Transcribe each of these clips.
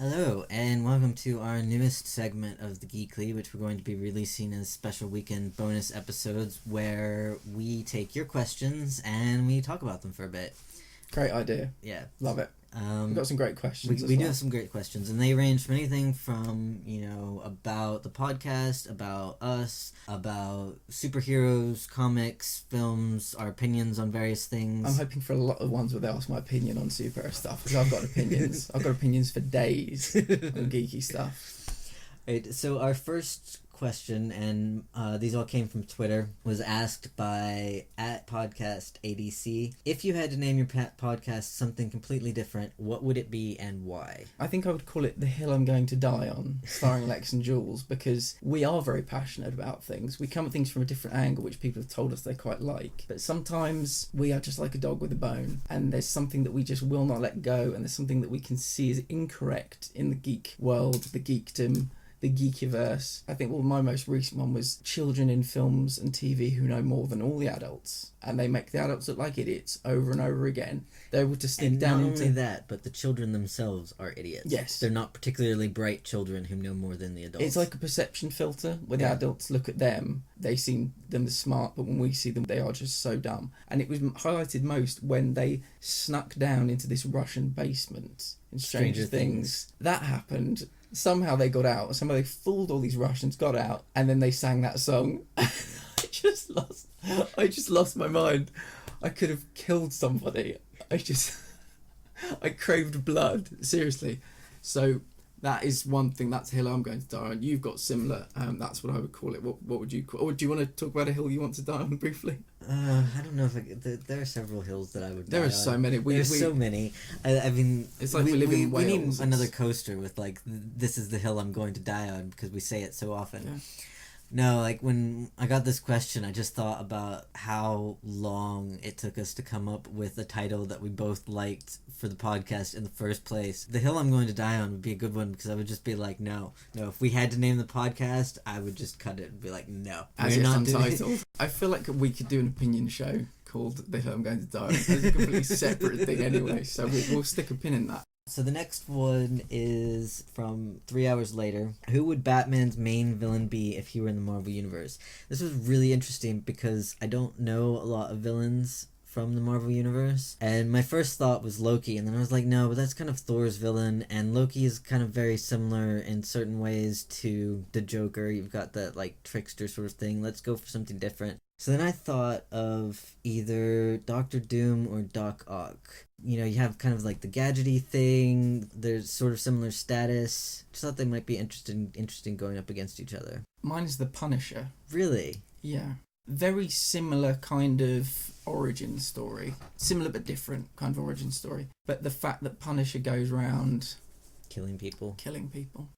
Hello, and welcome to our newest segment of the Geekly, which we're going to be releasing as special weekend bonus episodes where we take your questions and we talk about them for a bit. Great idea. Yeah. Love it. We've got some great questions. We do have some great questions, and they range from anything from, about the podcast, about us, about superheroes, comics, films, our opinions on various things. I'm hoping for a lot of ones where they ask my opinion on superhero stuff, because I've got opinions. I've got opinions for days on geeky stuff. Right, so our first question, and these all came from Twitter, was asked by @podcastadc. If you had to name your podcast something completely different, what would it be and why? I think I would call it The Hill I'm Going to Die On, starring Leks Jules, because we are very passionate about things. We come at things from a different angle, which people have told us they quite like. But sometimes we are just like a dog with a bone, and there's something that we just will not let go, and there's something that we can see is incorrect in the geek world, the geekdom, the geekiverse. I think my most recent one was children in films and TV who know more than all the adults, and they make the adults look like idiots over and over again. They're able to sneak down into... And not only that, but the children themselves are idiots. Yes. They're not particularly bright children who know more than the adults. It's like a perception filter. When the adults look at them, they see them as smart, but when we see them, they are just so dumb. And it was highlighted most when they snuck down into this Russian basement in Stranger Things. That happened. Somehow they got out. Somehow they fooled all these Russians, got out, and then they sang that song. I just lost my mind. I could have killed somebody. I craved blood, seriously. So that is one thing. That's a hill I'm going to die on. You've got similar. That's what I would call it. What would you call? Or do you want to talk about a hill you want to die on briefly? I don't know if there are several hills that I would. There are so many. There's so many. I mean, it's like we live in Wales. We need another coaster with like, "This is the hill I'm going to die on," because we say it so often. Yeah. No, like when I got this question, I just thought about how long it took us to come up with a title that we both liked for the podcast in the first place. The Hill I'm Going to Die On would be a good one, because I would just be like, no. If we had to name the podcast, I would just cut it and be like, no. As it's untitled. I feel like we could do an opinion show called The Hill I'm Going to Die On. It's a completely separate thing anyway, so we'll stick a pin in that. So the next one is from 3 Hours Later. Who would Batman's main villain be if he were in the Marvel Universe? This was really interesting because I don't know a lot of villains from the Marvel Universe. And my first thought was Loki, and then I was like, no, but that's kind of Thor's villain, and Loki is kind of very similar in certain ways to the Joker. You've got that like trickster sort of thing. Let's go for something different. So then I thought of either Doctor Doom or Doc Ock. You have kind of like the gadgety thing. There's sort of similar status. Just thought they might be interesting going up against each other. Mine is the Punisher. Really? Yeah. Very similar kind of origin story. Similar but different kind of origin story. But the fact that Punisher goes around... Killing people.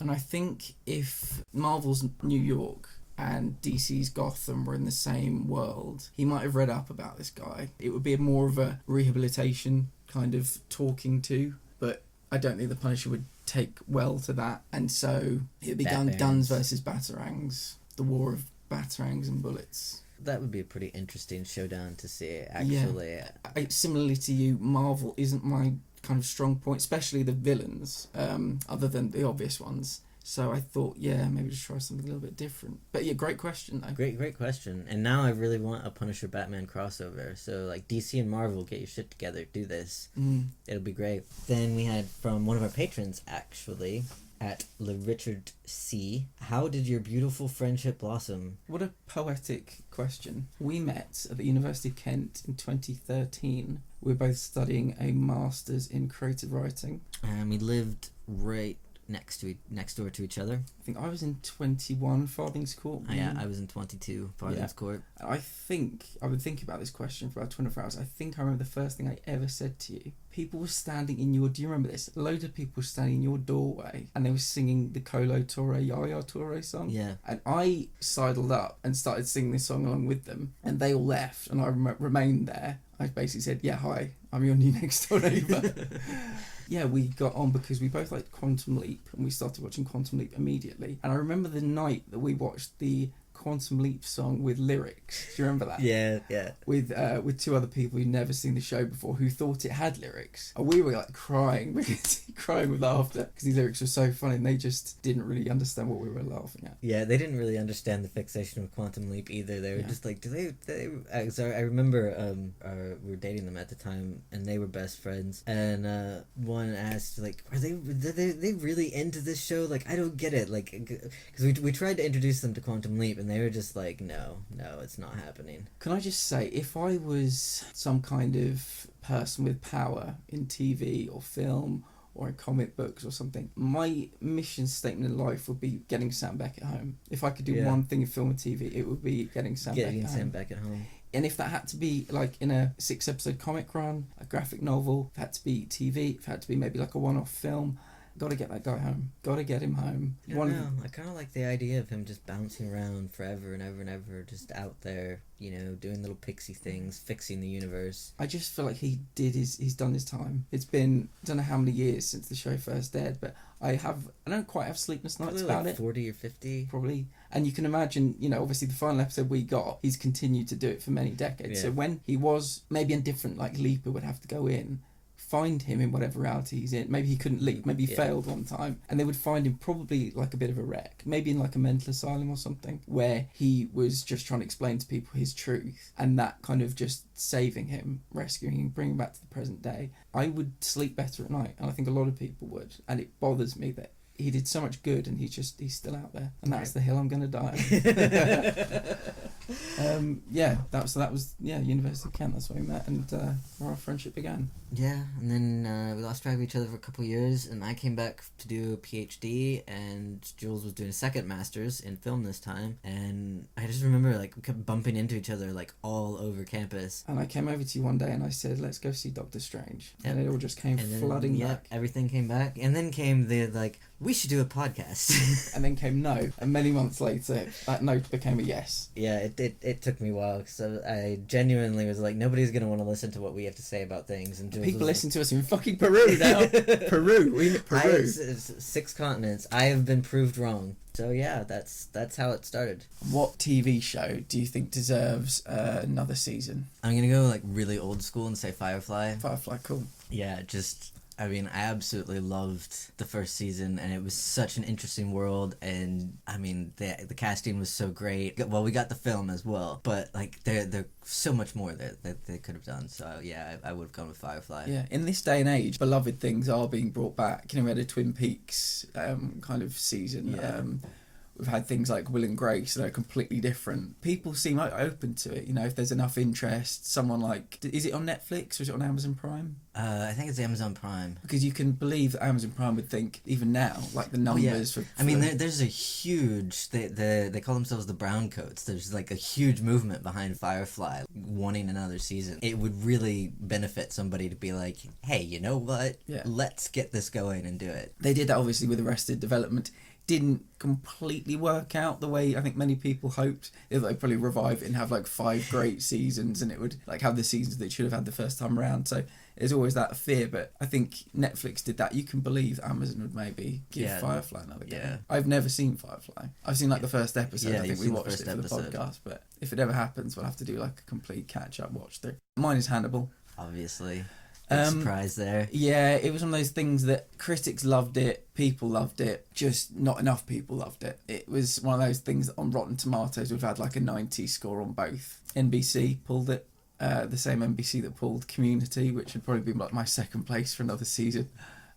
And I think if Marvel's New York and DC's Gotham were in the same world, he might have read up about this guy. It would be more of a rehabilitation kind of talking to, but I don't think the Punisher would take well to that, and so it would be guns versus batarangs, the war of batarangs and bullets. That would be a pretty interesting showdown to see, actually. Yeah. Similarly to you, Marvel isn't my kind of strong point, especially the villains, other than the obvious ones. So I thought, maybe just try something a little bit different. But yeah, great question though. Great question. And now I really want a Punisher Batman crossover. So like DC and Marvel, get your shit together, do this. It'll be great. Then we had from one of our patrons, actually, @LeRichard C. How did your beautiful friendship blossom? What a poetic question. We met at the University of Kent in 2013. We were both studying a master's in creative writing. And we lived right next door to each other. I think I was in 21 Farthing's Court. Yeah, I was in 22 Farthing's Court. I think I've been thinking about this question for about 24 hours. I think I remember the first thing I ever said to you. People were standing in your... Do you remember this? A load of people were standing in your doorway and they were singing the Kolo Toure Yaya Toure song. Yeah. And I sidled up and started singing this song along with them, and they all left and I remained there. I basically said, hi, I'm your new next door neighbour. Yeah, we got on because we both liked Quantum Leap, and we started watching Quantum Leap immediately. And I remember the night that we watched the Quantum Leap song with lyrics. Do you remember that? Yeah, yeah. With two other people who'd never seen the show before who thought it had lyrics. And we were like crying with laughter because these lyrics were so funny and they just didn't really understand what we were laughing at. Yeah, they didn't really understand the fixation of Quantum Leap either. They were just like, so I remember we were dating them at the time and they were best friends, and one asked like, are they really into this show? Like, I don't get it. Like, because we tried to introduce them to Quantum Leap and they were just like, no, it's not happening. Can I just say, if I was some kind of person with power in TV or film or in comic books or something, my mission statement in life would be getting Sam back at home. If I could do one thing in film and TV, it would be getting Sam back at home. And if that had to be like in a 6-episode comic run, a graphic novel, if it had to be TV, if it had to be maybe like a one-off film, got to get that guy home. Got to get him home. I kind of like the idea of him just bouncing around forever and ever and ever, just out there, you know, doing little pixie things, fixing the universe. I just feel like he's done his time. It's been, I don't know how many years since the show first aired, but I don't quite have sleepless nights Probably about like it. 40 or 50. Probably. And you can imagine, you know, obviously the final episode we got, he's continued to do it for many decades. Yeah. So when he was maybe in different, like Leaper would have to go in, find him in whatever reality he's in. Maybe he couldn't leap. Maybe he failed one time. And they would find him probably like a bit of a wreck. Maybe in like a mental asylum or something, where he was just trying to explain to people his truth. And that kind of just saving him, rescuing him, bringing him back to the present day. I would sleep better at night. And I think a lot of people would. And it bothers me that he did so much good and he's still out there. And that's the hill I'm going to die on. That was University of Kent. That's where we met and where our friendship began. Yeah, and then we lost track of each other for a couple of years, and I came back to do a PhD, and Jules was doing a second master's in film this time, and I just remember like we kept bumping into each other like all over campus. And I came over to you one day and I said, let's go see Doctor Strange. And it all just came flooding back. Everything came back, and then came the like, we should do a podcast. And then came no, and many months later that no became a yes. Yeah, it took me a while because I genuinely was like, nobody's gonna want to listen to what we have to say about things, and Jules people listen to us in fucking Peru now. We hit Peru. 6 continents. I have been proved wrong. So yeah, that's how it started. What TV show do you think deserves another season? I'm gonna go like really old school and say Firefly. Firefly, cool. Yeah, I mean, I absolutely loved the first season, and it was such an interesting world, and I mean, the casting was so great. Well, we got the film as well, but like there's so much more that they could have done. So yeah, I would have gone with Firefly. Yeah, in this day and age, beloved things are being brought back. You know, we had a Twin Peaks kind of season. Yeah. We've had things like Will and Grace that are completely different. People seem open to it, you know, if there's enough interest. Someone like, is it on Netflix or is it on Amazon Prime? I think it's Amazon Prime. Because you can believe that Amazon Prime would think, even now, like the numbers for... I mean, there's a huge... They call themselves the Brown Coats. There's like a huge movement behind Firefly wanting another season. It would really benefit somebody to be like, hey, you know what? Yeah. Let's get this going and do it. They did that obviously with Arrested Development. Didn't completely work out the way I think many people hoped. They'd probably revive it and have like 5 great seasons, and it would like have the seasons that it should have had the first time around. So there's always that fear, but I think Netflix did that. You can believe Amazon would maybe give Firefly another go. Yeah. I've never seen Firefly. I've seen like the first episode. I think we watched it for the podcast, but if it ever happens, we'll have to do like a complete catch-up watch through. Mine is Hannibal. Obviously. Big surprise there. Yeah, it was one of those things that critics loved it, people loved it, just not enough people loved it. It was one of those things that on Rotten Tomatoes we've had like a 90 score on both. NBC pulled it, the same NBC that pulled Community, which would probably be like my second place for another season.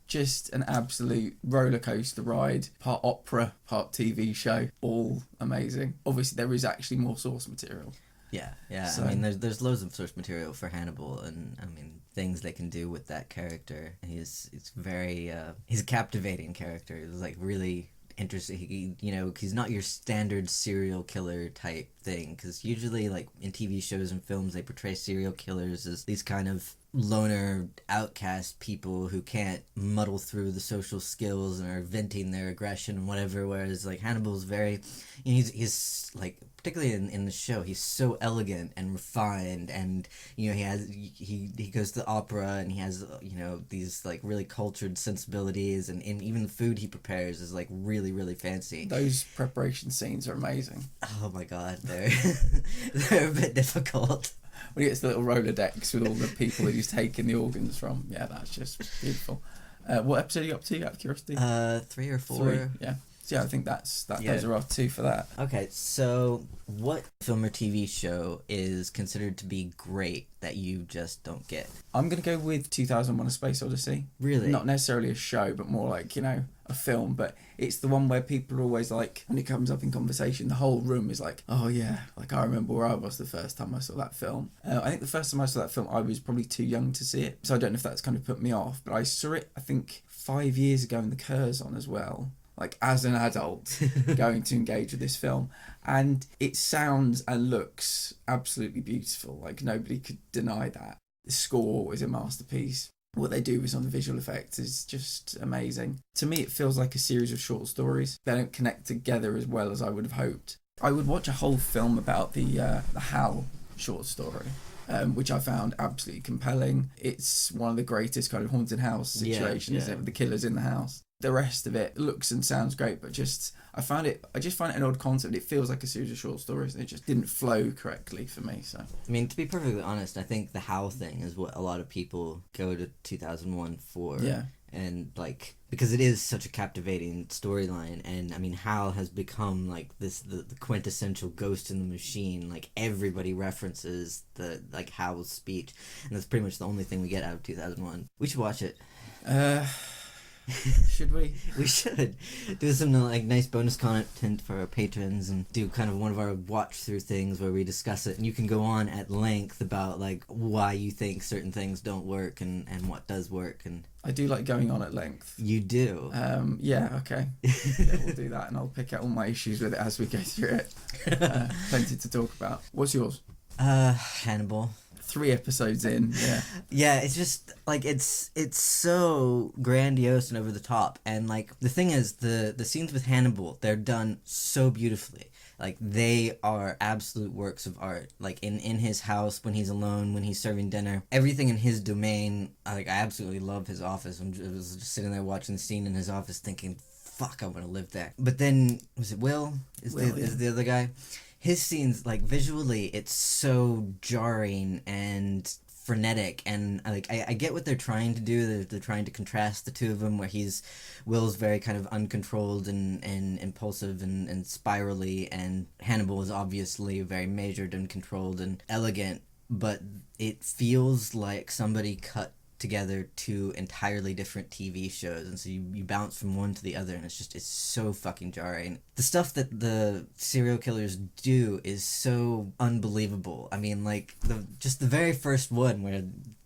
Just an absolute roller coaster ride, part opera, part TV show, all amazing. Obviously there is actually more source material. Yeah. So, I mean, there's loads of source material for Hannibal, and I mean things they can do with that character. It's very he's a captivating character. It's like really interesting. He's not your standard serial killer type thing, because usually like in TV shows and films they portray serial killers as these kind of loner outcast people who can't muddle through the social skills and are venting their aggression and whatever, whereas like Hannibal's very, you know, he's like, particularly in the show, he's so elegant and refined, and you know he goes to the opera, and he has, you know, these like really cultured sensibilities, and even the food he prepares is like really really fancy. Those preparation scenes are amazing. Oh my god, they're they're a bit difficult. When he gets the little Rolodex with all the people that he's taking the organs from. Yeah, that's just beautiful. What episode are you up to, out of curiosity? 3 or 4. 3, yeah. So yeah, I think those are our 2 for that. Okay, so what film or TV show is considered to be great that you just don't get? I'm going to go with 2001: A Space Odyssey. Really? Not necessarily a show, but more like, you know, a film. But it's the one where people are always like, when it comes up in conversation, the whole room is like, oh yeah, like I remember where I was the first time I saw that film. I think the first time I saw that film, I was probably too young to see it. So I don't know if that's kind of put me off. But I saw it, I think, 5 years ago in the Curzon as well. Like as an adult going to engage with this film, and it sounds and looks absolutely beautiful. Like nobody could deny that. The score is a masterpiece. What they do is on the visual effects is just amazing. To me, it feels like a series of short stories. They don't connect together as well as I would have hoped. I would watch a whole film about the Hal short story. Which I found absolutely compelling. It's one of the greatest kind of haunted house situations, isn't it, with the killers in the house. The rest of it looks and sounds great, but I just find it an odd concept. It feels like a series of short stories, and it just didn't flow correctly for me. So, I mean, to be perfectly honest, I think the Howl thing is what a lot of people go to 2001 for. Yeah. And like, because it is such a captivating storyline, and I mean, Hal has become like the quintessential ghost in the machine. Like everybody references the like Hal's speech, and that's pretty much the only thing we get out of 2001. We should watch it. Should we? We should do some like nice bonus content for our patrons, and do kind of one of our watch through things where we discuss it, and you can go on at length about like why you think certain things don't work and what does work. And I do like going on at length. You do? Yeah, okay. Yeah, we'll do that, and I'll pick out all my issues with it as we go through it. Plenty to talk about. What's yours? Hannibal. 3 episodes in, yeah. Yeah, it's just like it's so grandiose and over the top, and like the thing is the scenes with Hannibal, they're done so beautifully. Like they are absolute works of art. Like in his house, when he's alone, when he's serving dinner, everything in his domain. Like I absolutely love his office. I was just sitting there watching the scene in his office, thinking, "Fuck, I want to live there." But then was it Will? Is the other guy? His scenes, like visually, it's so jarring and frenetic, and like I get what they're trying to do. They're trying to contrast the two of them, where Will's very kind of uncontrolled and impulsive and spirally, and Hannibal is obviously very measured and controlled and elegant. But it feels like somebody cut together 2 entirely different TV shows, and so you bounce from one to the other, and it's so fucking jarring. The stuff that the serial killers do is so unbelievable. I mean, like the very first one where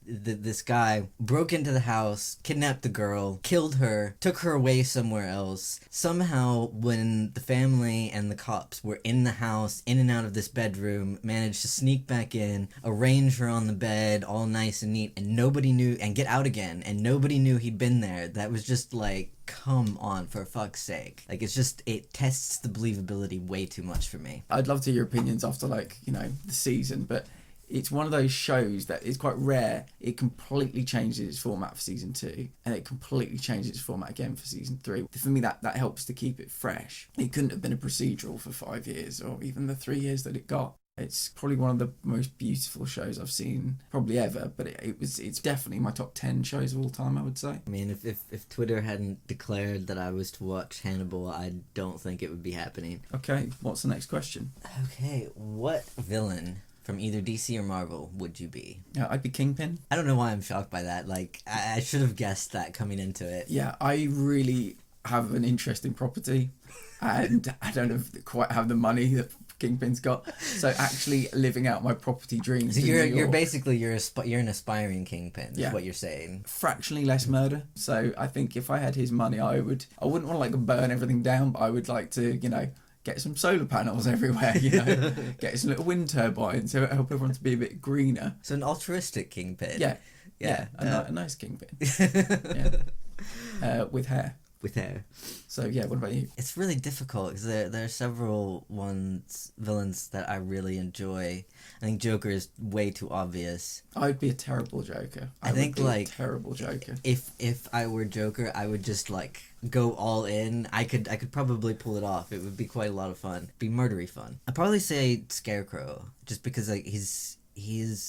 this guy broke into the house, kidnapped the girl, killed her, took her away somewhere else. Somehow, when the family and the cops were in the house, in and out of this bedroom, managed to sneak back in, arrange her on the bed, all nice and neat, and nobody knew, and get out again, and nobody knew he'd been there. That was just like, come on, for fuck's sake. Like, it tests the believability way too much for me. I'd love to hear your opinions after, like, you know, the season, but it's one of those shows that is quite rare. It completely changes its format for season 2, and it completely changes its format again for season 3. For me, that helps to keep it fresh. It couldn't have been a procedural for 5 years, or even the 3 years that it got. It's probably one of the most beautiful shows I've seen probably ever, but it's definitely my top 10 shows of all time, I would say. I mean, if Twitter hadn't declared that I was to watch Hannibal, I don't think it would be happening. Okay, what's the next question? Okay, what villain from either DC or Marvel would you be? Yeah, I'd be Kingpin. I don't know why I'm shocked by that. Like, I should have guessed that coming into it. Yeah, I really have an interesting property, and I don't quite have the money that Kingpin's got. So actually living out my property dreams. So you're basically you're an aspiring Kingpin. Yeah. Is what you're saying. Fractionally less murder. So I think if I had his money, I wouldn't want to like burn everything down, but I would like to, you know, get some solar panels everywhere, you know, get some little wind turbines, so help everyone to be a bit greener. So an altruistic Kingpin. Yeah. Yeah. A nice kingpin. With hair. With hair. So yeah, what about you? It's really difficult because there are several villains that I really enjoy. I think Joker is way too obvious. I'd be a terrible Joker. I think would be like a terrible Joker. If I were Joker, I would just like go all in. I could probably pull it off. It would be quite a lot of fun. Be murdery fun. I'd probably say Scarecrow, just because like he's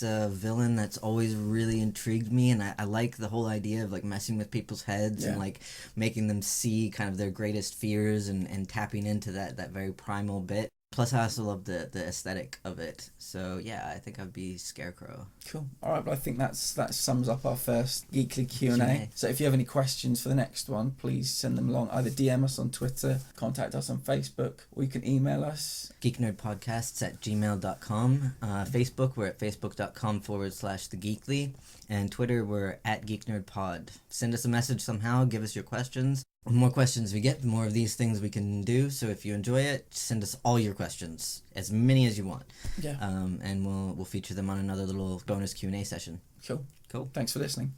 a villain that's always really intrigued me, and I like the whole idea of like messing with people's heads and like making them see kind of their greatest fears and tapping into that very primal bit. Plus, I also love the aesthetic of it. So yeah, I think I'd be Scarecrow. Cool. All right, but I think that sums up our first Geekly Q&A. So if you have any questions for the next one, please send them along. Either DM us on Twitter, contact us on Facebook, or you can email us. geeknerdpodcasts@gmail.com. Facebook, we're at facebook.com/thegeekly. And Twitter, we're at geeknerdpod. Send us a message somehow. Give us your questions. The more questions we get, the more of these things we can do. So if you enjoy it, send us all your questions, as many as you want. Yeah. And we'll feature them on another little bonus Q&A session. Cool. Cool. Thanks for listening.